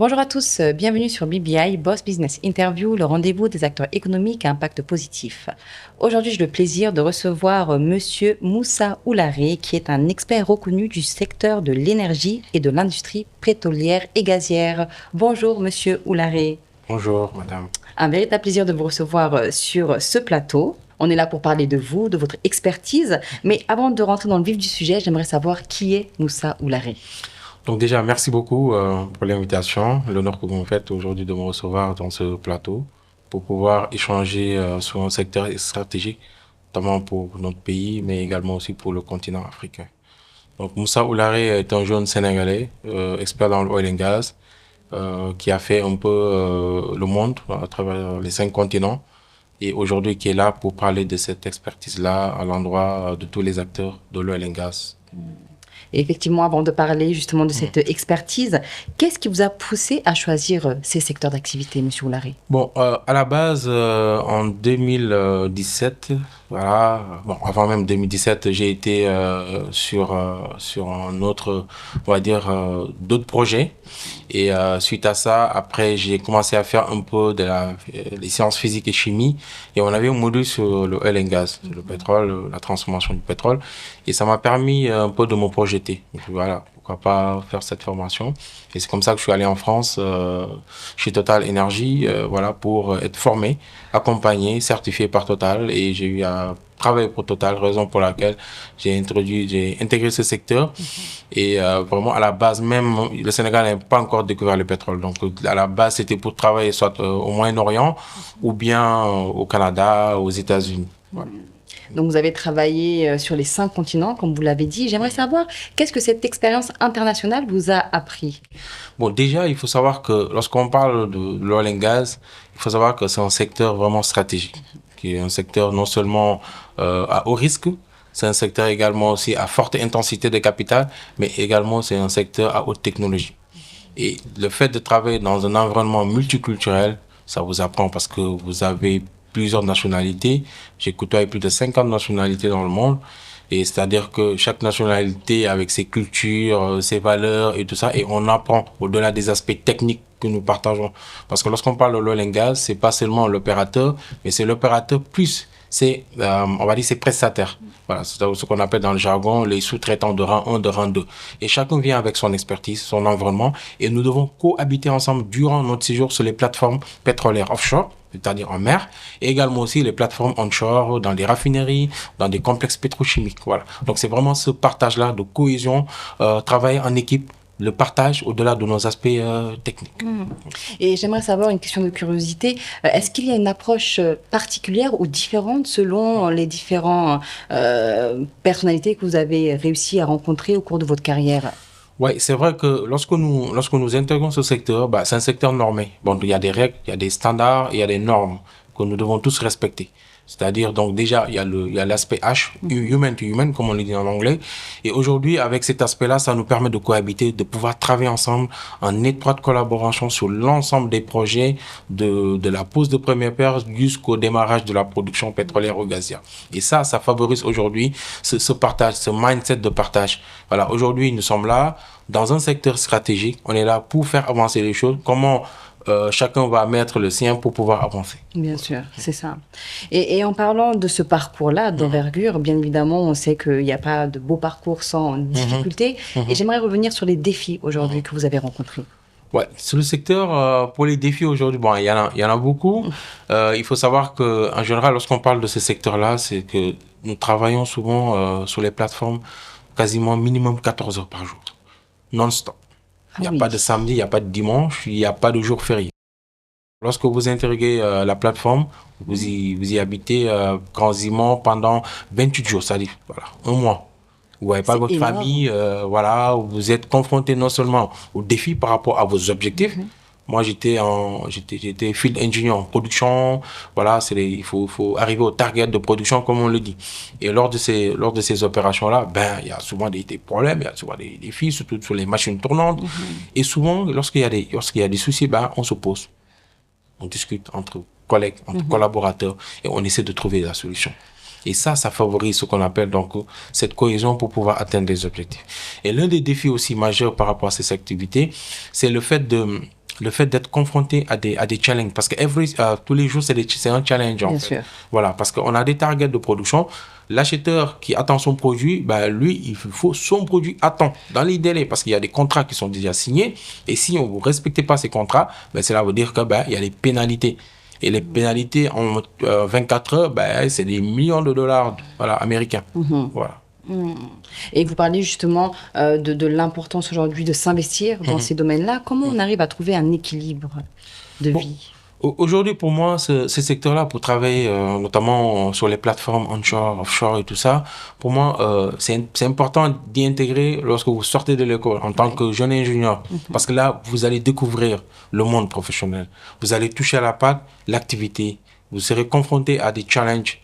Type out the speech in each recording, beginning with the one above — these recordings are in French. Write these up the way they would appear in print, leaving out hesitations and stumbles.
Bonjour à tous, bienvenue sur BBI, Boss Business Interview, le rendez-vous des acteurs économiques à impact positif. Aujourd'hui, j'ai le plaisir de recevoir Monsieur Moussa Oularé, qui est un expert reconnu du secteur de l'énergie et de l'industrie pétrolière et gazière. Bonjour Monsieur Oularé. Bonjour, madame. Un véritable plaisir de vous recevoir sur ce plateau. On est là pour parler de vous, de votre expertise. Mais avant de rentrer dans le vif du sujet, j'aimerais savoir qui est Moussa Oularé. Donc déjà, merci beaucoup pour l'invitation, l'honneur que vous me faites aujourd'hui de me recevoir dans ce plateau pour pouvoir échanger sur un secteur stratégique, notamment pour notre pays, mais également aussi pour le continent africain. Donc Moussa Oularé est un jeune Sénégalais, expert dans l'oil and gas, qui a fait un peu le monde à travers les 5 continents et aujourd'hui qui est là pour parler de cette expertise-là à l'endroit de tous les acteurs de l'oil and gas. Et effectivement, avant de parler justement de cette expertise, qu'est-ce qui vous a poussé à choisir ces secteurs d'activité, Monsieur Oularé? Bon, à la base, en 2017, voilà, bon, avant même 2017, j'ai été sur un autre, on va dire, d'autres projets. Et suite à ça, après, j'ai commencé à faire un peu les sciences physiques et chimie. Et on avait un module sur le oil and gas, sur le pétrole, la transformation du pétrole. Et ça m'a permis un peu de me projeter. Donc, voilà, pourquoi pas faire cette formation. Et c'est comme ça que je suis allé en France, chez Total Energy, voilà, pour être formé, accompagné, certifié par Total. Et j'ai eu à travailler pour Total, raison pour laquelle j'ai intégré ce secteur. Et vraiment, à la base même, le Sénégal n'a pas encore découvert le pétrole. Donc, à la base, c'était pour travailler soit au Moyen-Orient ou bien au Canada, aux États-Unis. Voilà. Donc, vous avez travaillé sur les 5 continents, comme vous l'avez dit. J'aimerais savoir, qu'est-ce que cette expérience internationale vous a appris? Bon, déjà, il faut savoir que lorsqu'on parle de l'oil and gas, il faut savoir que c'est un secteur vraiment stratégique, qui est un secteur non seulement à haut risque, c'est un secteur également aussi à forte intensité de capital, mais également c'est un secteur à haute technologie. Et le fait de travailler dans un environnement multiculturel, ça vous apprend parce que vous avez plusieurs nationalités. J'ai côtoyé plus de 50 nationalités dans le monde. Et c'est-à-dire que chaque nationalité avec ses cultures, ses valeurs et tout ça, et on apprend au-delà des aspects techniques que nous partageons. Parce que lorsqu'on parle de l'oil and gas, c'est pas seulement l'opérateur, mais c'est l'opérateur plus on va dire, ses prestataires. Voilà, c'est ce qu'on appelle dans le jargon les sous-traitants de rang 1, de rang 2. Et chacun vient avec son expertise, son environnement, et nous devons cohabiter ensemble durant notre séjour sur les plateformes pétrolières offshore, c'est-à-dire en mer, et également aussi les plateformes onshore, dans des raffineries, dans des complexes pétrochimiques. Voilà. Donc c'est vraiment ce partage-là de cohésion, travailler en équipe, le partage au-delà de nos aspects techniques. Et j'aimerais savoir une question de curiosité. Est-ce qu'il y a une approche particulière ou différente selon les différentes personnalités que vous avez réussi à rencontrer au cours de votre carrière? Oui, c'est vrai que lorsque nous intégrons ce secteur, bah, c'est un secteur normé. Bon, il y a des règles, il y a des standards, il y a des normes que nous devons tous respecter. C'est-à-dire, donc, déjà, il y a l'aspect H, human to human, comme on le dit en anglais. Et aujourd'hui, avec cet aspect-là, ça nous permet de cohabiter, de pouvoir travailler ensemble en étroite collaboration sur l'ensemble des projets de la pose de première pierre jusqu'au démarrage de la production pétrolière ou gazière. Et ça favorise aujourd'hui ce partage, ce mindset de partage. Voilà. Aujourd'hui, nous sommes là dans un secteur stratégique. On est là pour faire avancer les choses. Comment chacun va mettre le sien pour pouvoir avancer. Bien sûr, c'est ça. Et en parlant de ce parcours-là, d'envergure, bien évidemment, on sait qu'il n'y a pas de beau parcours sans difficulté. Et j'aimerais revenir sur les défis aujourd'hui que vous avez rencontrés. Ouais, sur le secteur, pour les défis aujourd'hui, bon, il y en a beaucoup. Il faut savoir que, en général, lorsqu'on parle de ce secteur-là, c'est que nous travaillons souvent sur les plateformes quasiment minimum 14 heures par jour, non-stop. Il n'y a pas de samedi, il n'y a pas de dimanche, il n'y a pas de jour férié. Lorsque vous intégrez la plateforme, vous y habitez quasiment pendant 28 jours, c'est-à-dire voilà, un mois. Vous n'avez pas votre famille, voilà, vous êtes confronté non seulement aux défis par rapport à vos objectifs. Moi, j'étais field engineer en production. Voilà, il faut arriver au target de production, comme on le dit. Et lors de ces opérations-là, ben, il y a souvent des problèmes, il y a souvent des défis, surtout sur les machines tournantes. Et souvent, lorsqu'il y a des soucis, ben, on se pose. On discute entre collègues, entre collaborateurs, et on essaie de trouver la solution. Et ça favorise ce qu'on appelle donc cette cohésion pour pouvoir atteindre les objectifs. Et l'un des défis aussi majeurs par rapport à ces activités, c'est le fait le fait d'être confronté à des challenges. Parce que tous les jours, c'est un challenge, en Bien fait. sûr. Voilà, parce qu'on a des targets de production. L'acheteur qui attend son produit, lui, il faut son produit à temps, dans les délais, parce qu'il y a des contrats qui sont déjà signés. Et si on ne respecte pas ces contrats, cela veut dire il y a des pénalités. Et les pénalités en 24 heures, c'est des millions de dollars américains. Voilà. Et vous parlez justement de l'importance aujourd'hui de s'investir dans ces domaines-là. Comment on arrive à trouver un équilibre de vie? Aujourd'hui, pour moi, ces secteurs-là, pour travailler notamment sur les plateformes onshore, offshore et tout ça, pour moi, c'est important d'y intégrer lorsque vous sortez de l'école en tant que jeune ingénieur. Parce que là, vous allez découvrir le monde professionnel. Vous allez toucher à la PAC, l'activité. Vous serez confronté à des challenges.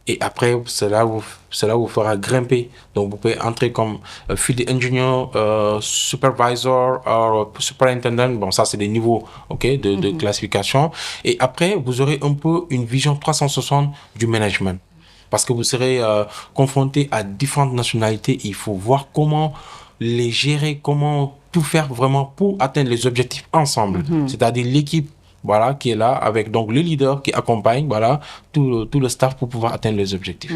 Et après, cela vous fera grimper. Donc, vous pouvez entrer comme field engineer, supervisor, superintendent. Bon, ça, c'est des niveaux, de classification. Et après, vous aurez un peu une vision 360 du management. Parce que vous serez confronté à différentes nationalités. Il faut voir comment les gérer, comment tout faire vraiment pour atteindre les objectifs ensemble. C'est-à-dire l'équipe qui est là avec donc le leader qui accompagne tout le staff pour pouvoir atteindre les objectifs.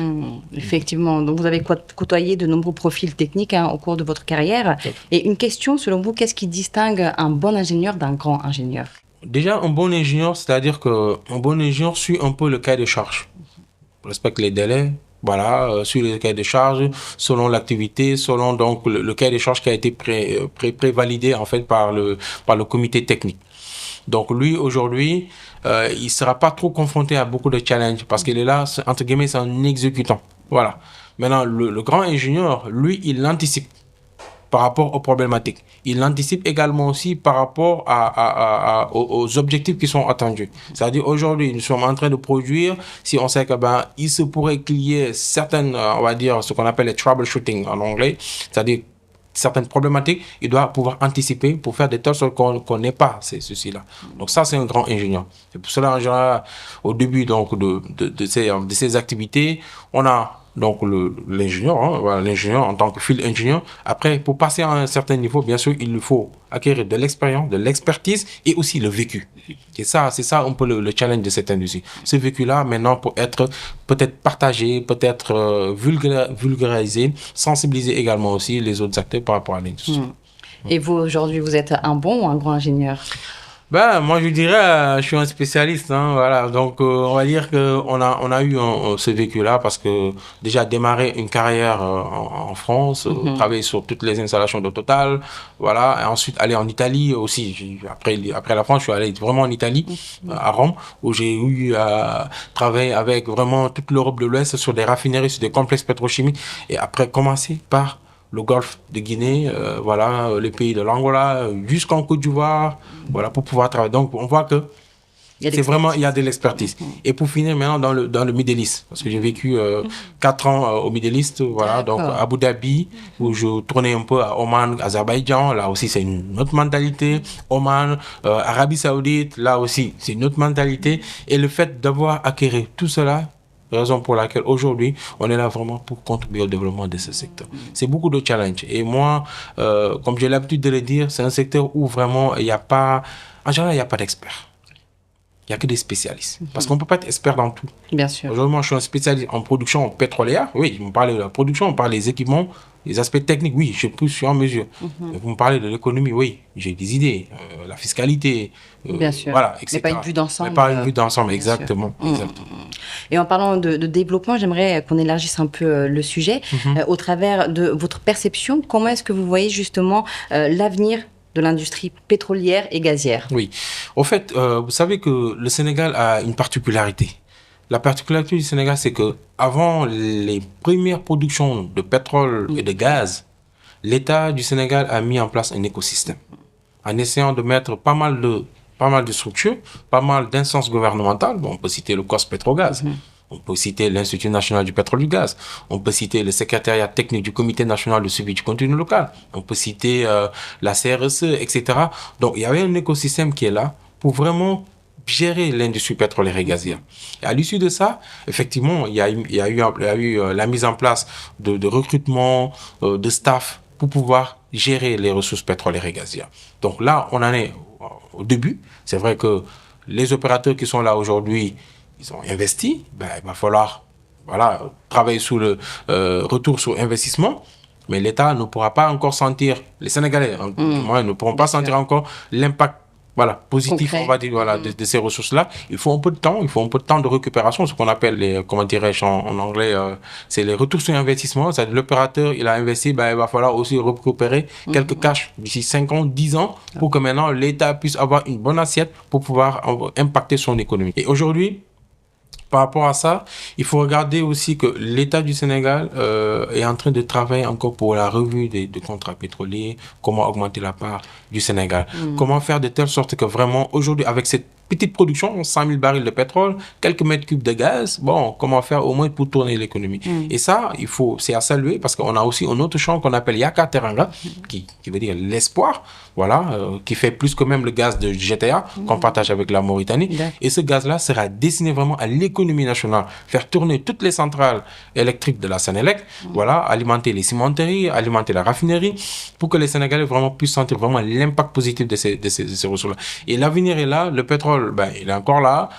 Effectivement. Donc vous avez côtoyé de nombreux profils techniques au cours de votre carrière. Et une question, selon vous, qu'est-ce qui distingue un bon ingénieur d'un grand ingénieur? Déjà, un bon ingénieur, c'est-à-dire qu'un bon ingénieur suit un peu le cahier de charge. Respecte les délais. Suit le cahier de charge, selon l'activité, selon donc le cahier de charge qui a été prévalidé en fait par le comité technique. Donc lui, aujourd'hui, il ne sera pas trop confronté à beaucoup de challenges parce qu'il est là, entre guillemets, c'est un exécutant. Voilà. Maintenant, le grand ingénieur, lui, il anticipe par rapport aux problématiques. Il anticipe également aussi par rapport aux objectifs qui sont attendus. C'est-à-dire, aujourd'hui, nous sommes en train de produire, si on sait que il se pourrait qu'il y ait certaines, on va dire, ce qu'on appelle les troubleshooting en anglais, c'est-à-dire certaines problématiques, il doit pouvoir anticiper pour faire des tâches qu'on n'ait pas ceci-là. Donc ça, c'est un grand ingénieur. C'est pour cela, en général, au début donc, de ces activités, on a donc l'ingénieur, l'ingénieur en tant que field engineer. Après, pour passer à un certain niveau, bien sûr, il lui faut acquérir de l'expérience, de l'expertise et aussi le vécu. Et ça, c'est ça un peu le challenge de cette industrie. Ce vécu-là, maintenant, pour être peut-être partagé, peut-être vulgarisé, sensibiliser également aussi les autres acteurs par rapport à l'industrie. Et vous, aujourd'hui, vous êtes un bon ou un grand ingénieur? Moi, je dirais, je suis un spécialiste, Donc, on va dire que on a eu ce vécu-là parce que déjà démarrer une carrière en France, travailler sur toutes les installations de Total, et ensuite aller en Italie aussi. Après la France, je suis allé vraiment en Italie, à Rome, où j'ai eu à travailler avec vraiment toute l'Europe de l'Ouest sur des raffineries, sur des complexes pétrochimiques, et après commencer par le golfe de Guinée, les pays de l'Angola, jusqu'en Côte d'Ivoire, pour pouvoir travailler. Donc, on voit que il y a de l'expertise. Et pour finir maintenant dans le Middle East, parce que j'ai vécu 4 ans au Middle East, donc Abu Dhabi, où je tournais un peu à Oman, Azerbaïdjan, là aussi c'est une autre mentalité. Oman, Arabie Saoudite, là aussi c'est une autre mentalité. Et le fait d'avoir acquis tout cela, raison pour laquelle aujourd'hui, on est là vraiment pour contribuer au développement de ce secteur. C'est beaucoup de challenges. Et moi, comme j'ai l'habitude de le dire, c'est un secteur où vraiment il n'y a pas... En général, il n'y a pas d'experts. Il n'y a que des spécialistes. Parce qu'on ne peut pas être expert dans tout. Bien sûr. Aujourd'hui, moi, je suis un spécialiste en production pétrolière. Oui, on parle de la production, on parle des équipements, les aspects techniques, oui, je suis en mesure. Vous me parlez de l'économie, oui, j'ai des idées. La fiscalité, bien sûr. etc. Mais pas une vue d'ensemble. Mais pas une vue d'ensemble, exactement. Et en parlant de développement, j'aimerais qu'on élargisse un peu le sujet. Au travers de votre perception, comment est-ce que vous voyez justement l'avenir de l'industrie pétrolière et gazière? Oui. Au fait, vous savez que le Sénégal a une particularité. La particularité du Sénégal, c'est que avant les premières productions de pétrole et de gaz, l'État du Sénégal a mis en place un écosystème en essayant de mettre pas mal de structures, pas mal d'instances gouvernementales. Bon, on peut citer le COS Pétrogaz. On peut citer l'Institut national du pétrole et du gaz. On peut citer le secrétariat technique du Comité national de suivi du contenu local. On peut citer la CRSE, etc. Donc, il y avait un écosystème qui est là pour vraiment gérer l'industrie pétrolière et gazière. Et à l'issue de ça, effectivement, il y a eu la mise en place de recrutement, de staff pour pouvoir gérer les ressources pétrolières et gazières. Donc là, on en est au début. C'est vrai que les opérateurs qui sont là aujourd'hui, ils ont investi. Ben, il va falloir travailler sur le retour sur investissement. Mais l'État ne pourra pas encore sentir, les Sénégalais, moi, ne pourront pas sentir encore l'impact positif, concret. on va dire, de ces ressources-là. Il faut un peu de temps, de récupération, ce qu'on appelle les, comment dirais-je en anglais, c'est les retours sur investissement. C'est-à-dire l'opérateur, il a investi, ben, il va falloir aussi récupérer quelques cash d'ici 5 ans, 10 ans, pour que maintenant l'État puisse avoir une bonne assiette pour pouvoir impacter son économie. Et aujourd'hui, par rapport à ça, il faut regarder aussi que l'État du Sénégal est en train de travailler encore pour la revue des contrats pétroliers, comment augmenter la part du Sénégal, comment faire de telle sorte que vraiment aujourd'hui avec cette petite production, 100 000 barils de pétrole, quelques mètres cubes de gaz, bon, comment faire au moins pour tourner l'économie. Et ça, c'est à saluer parce qu'on a aussi un autre champ qu'on appelle Yaka Teranga, qui veut dire l'espoir, qui fait plus que même le gaz de GTA qu'on partage avec la Mauritanie. Et ce gaz-là sera destiné vraiment à l'économie nationale, faire tourner toutes les centrales électriques de la Sénélec, alimenter les cimenteries, alimenter la raffinerie, pour que les Sénégalais vraiment puissent sentir vraiment l'impact positif de ces ressources-là. Et l'avenir est là, le pétrole, ben, il est encore là,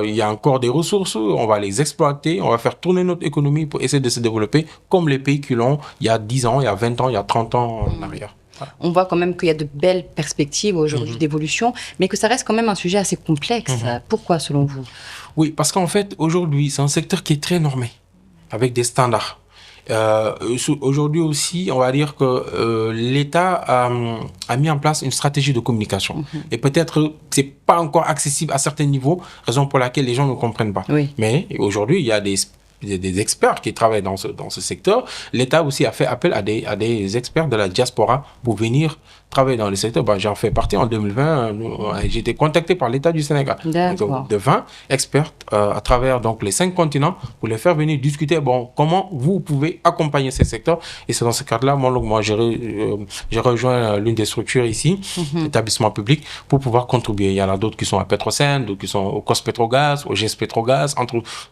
il y a encore des ressources, on va les exploiter, on va faire tourner notre économie pour essayer de se développer comme les pays qui l'ont il y a 10 ans, il y a 20 ans, il y a 30 ans en arrière. Voilà. On voit quand même qu'il y a de belles perspectives aujourd'hui d'évolution, mais que ça reste quand même un sujet assez complexe. Pourquoi, selon vous? Oui, parce qu'en fait, aujourd'hui, c'est un secteur qui est très normé, avec des standards. Aujourd'hui aussi, on va dire que l'État a mis en place une stratégie de communication. Et peut-être c'est pas encore accessible à certains niveaux, raison pour laquelle les gens ne comprennent pas. Oui. Mais aujourd'hui, il y a des experts qui travaillent dans ce secteur. L'État aussi a fait appel à des experts de la diaspora pour venir travailler dans le secteur. Ben, j'en fais partie en 2020. J'ai été contacté par l'État du Sénégal. Donc, de 20 experts à travers donc, les 5 continents pour les faire venir discuter comment vous pouvez accompagner ces secteurs. Et c'est dans ce cadre-là, moi j'ai rejoint l'une des structures ici, l'établissement public, pour pouvoir contribuer. Il y en a d'autres qui sont à Petrosen, d'autres qui sont au COS Petrogaz, au GS Petrogaz,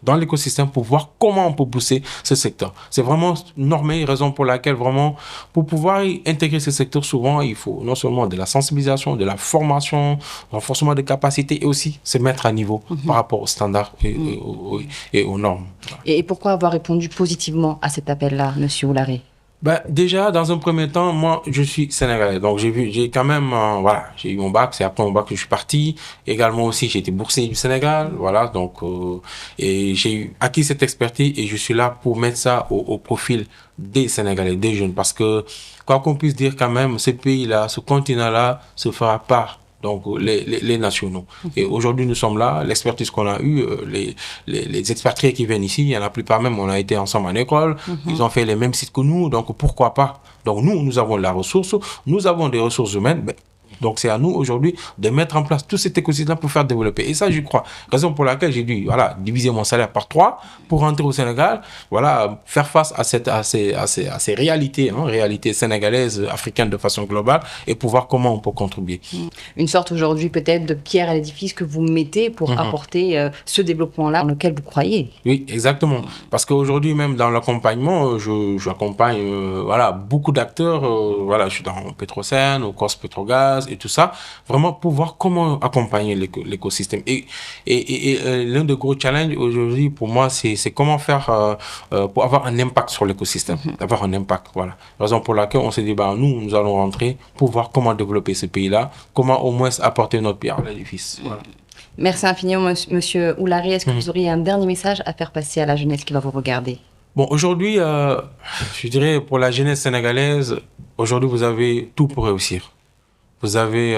dans l'écosystème pour voir comment on peut pousser ce secteur. C'est vraiment normé, raison pour laquelle vraiment, pour pouvoir intégrer ce secteur, souvent, il faut non seulement de la sensibilisation, de la formation, renforcement des capacités et aussi se mettre à niveau par rapport aux standards et aux normes. Et pourquoi avoir répondu positivement à cet appel-là, Monsieur Oularé? Ben, déjà, dans un premier temps, moi, je suis sénégalais. Donc, j'ai quand même, j'ai eu mon bac. C'est après mon bac que je suis parti. Également aussi, j'ai été boursier du Sénégal. Voilà. Donc, et j'ai acquis cette expertise et je suis là pour mettre ça au profil des Sénégalais, des jeunes. Parce que, quoi qu'on puisse dire quand même, ce pays-là, ce continent-là se fera part. Donc, les nationaux. Et aujourd'hui, nous sommes là. L'expertise qu'on a eue, les expatriés qui viennent ici, il y en a la plupart même, on a été ensemble en école. Ils ont fait les mêmes sites que nous. Donc, pourquoi pas? Donc, nous avons la ressource. Nous avons des ressources humaines. Donc, c'est à nous aujourd'hui de mettre en place tout cet écosystème pour faire développer. Et ça, je crois. Raison pour laquelle j'ai dû diviser mon salaire par 3 pour rentrer au Sénégal. Faire face à ces réalités, réalités sénégalaises, africaines de façon globale et pour voir comment on peut contribuer. Une sorte aujourd'hui peut-être de pierre à l'édifice que vous mettez pour apporter ce développement-là dans lequel vous croyez. Oui, exactement. Parce qu'aujourd'hui, même dans l'accompagnement, j'accompagne beaucoup d'acteurs. Je suis dans Petrosen, au Corse Petrogaz, et tout ça, vraiment pour voir comment accompagner l'écosystème. Et l'un des gros challenges aujourd'hui pour moi, c'est comment faire pour avoir un impact sur l'écosystème, d'avoir un impact, voilà. Raison pour laquelle on s'est dit, nous allons rentrer pour voir comment développer ce pays-là, comment au moins apporter notre pierre à l'édifice. Voilà. Merci infiniment, Monsieur Oularé. Est-ce que vous auriez un dernier message à faire passer à la jeunesse qui va vous regarder? Bon, aujourd'hui, je dirais pour la jeunesse sénégalaise, aujourd'hui, vous avez tout pour réussir. Vous avez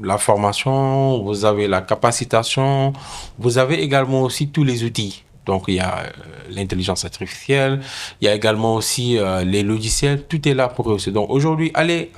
la formation, vous avez la capacitation, vous avez également aussi tous les outils. Donc, il y a l'intelligence artificielle, il y a également aussi les logiciels, tout est là pour réussir. Donc, aujourd'hui, allez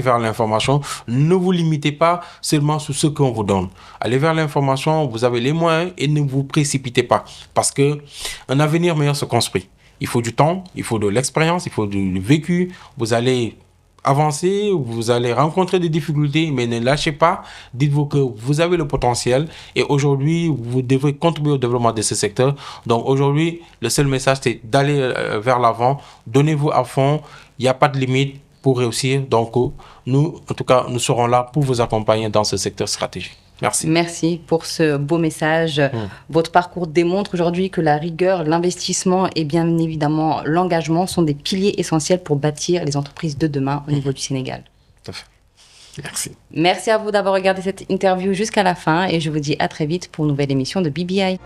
vers l'information, ne vous limitez pas seulement sur ce qu'on vous donne. Allez vers l'information, vous avez les moyens et ne vous précipitez pas. Parce qu'un avenir meilleur se construit. Il faut du temps, il faut de l'expérience, il faut du vécu. Vous allez avancer, vous allez rencontrer des difficultés, mais ne lâchez pas. Dites-vous que vous avez le potentiel et aujourd'hui, vous devrez contribuer au développement de ce secteur. Donc aujourd'hui, le seul message, c'est d'aller vers l'avant. Donnez-vous à fond. Il n'y a pas de limite. pour réussir. Donc, nous, en tout cas, nous serons là pour vous accompagner dans ce secteur stratégique. Merci. Merci pour ce beau message. Votre parcours démontre aujourd'hui que la rigueur, l'investissement et bien évidemment l'engagement sont des piliers essentiels pour bâtir les entreprises de demain au niveau du Sénégal. Tout à fait. Merci. Merci à vous d'avoir regardé cette interview jusqu'à la fin et je vous dis à très vite pour une nouvelle émission de BBI.